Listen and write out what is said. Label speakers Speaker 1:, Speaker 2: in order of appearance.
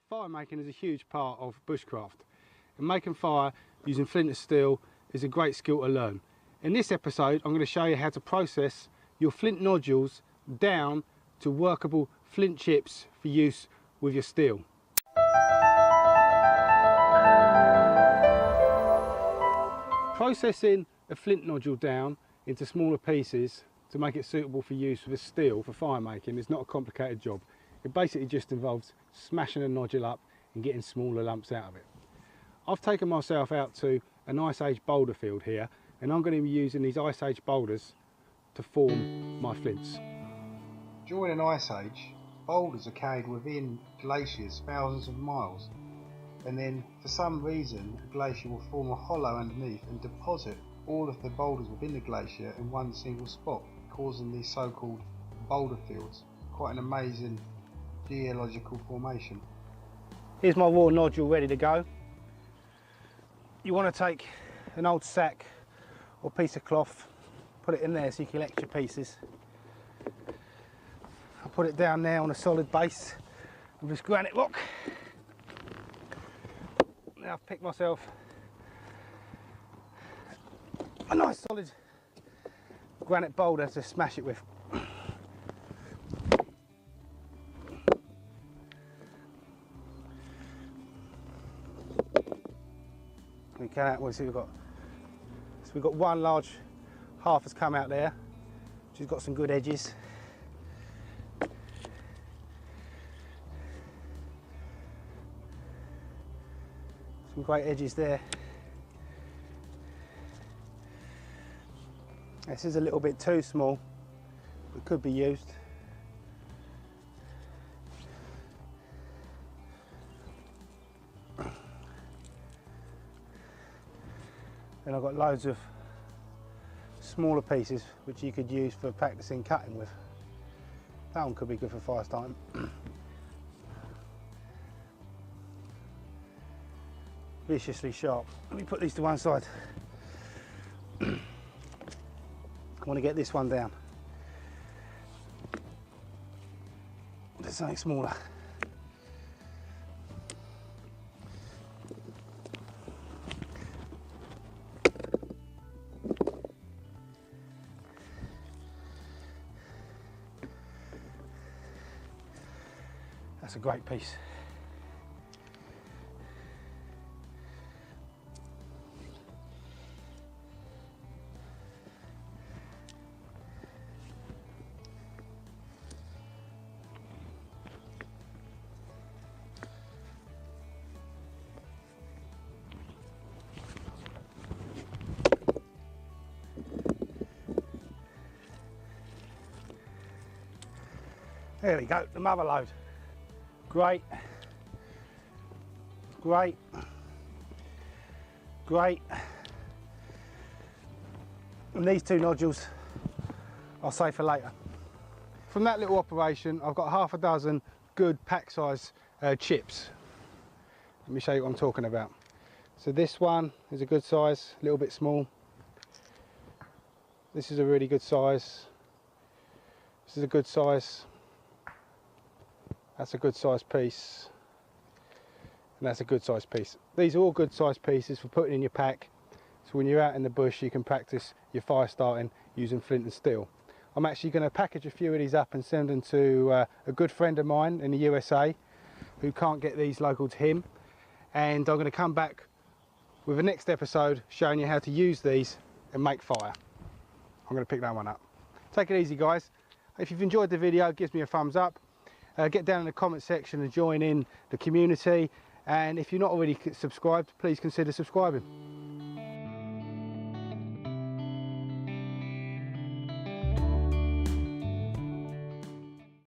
Speaker 1: Fire making is a huge part of bushcraft, and making fire using flint and steel is a great skill to learn. In this episode I'm going to show you how to process your flint nodules down to workable flint chips for use with your steel. Processing a flint nodule down into smaller pieces to make it suitable for use with a steel for fire making is not a complicated job. It basically just involves smashing a nodule up and getting smaller lumps out of it. I've taken myself out to an Ice Age boulder field here, and I'm going to be using these Ice Age boulders to form my flints. During an Ice Age, boulders are carried within glaciers thousands of miles, and then for some reason a glacier will form a hollow underneath and deposit all of the boulders within the glacier in one single spot, causing these so-called boulder fields. Quite an amazing geological formation. Here's my raw nodule ready to go. You want to take an old sack or piece of cloth, put it in there so you collect your pieces. I'll put it down there on a solid base of this granite rock. Now I've picked myself a nice solid granite boulder to smash it with. We've got one large half has come out there, which has got some good edges. Some great edges there. This is a little bit too small, but could be used. Then I've got loads of smaller pieces which you could use for practicing cutting with. That one could be good for fire starting. Viciously sharp. Let me put these to one side. I want to get this one down. There's something smaller. That's a great piece. There we go, the mother load. Great, great, great. And these two nodules I'll save for later. From that little operation I've got half a dozen good pack size chips. Let me show you what I'm talking about. So this one is a good size, a little bit small. This is a really good size. This is a good size. That's a good size piece, and that's a good size piece. These are all good size pieces for putting in your pack, so when you're out in the bush you can practice your fire starting using flint and steel. I'm actually going to package a few of these up and send them to a good friend of mine in the USA who can't get these local to him, and I'm going to come back with the next episode showing you how to use these and make fire. I'm going to pick that one up. Take it easy guys. If you've enjoyed the video, give me a thumbs up. Get down in the comment section and join in the community, and if you're not already subscribed, please consider subscribing.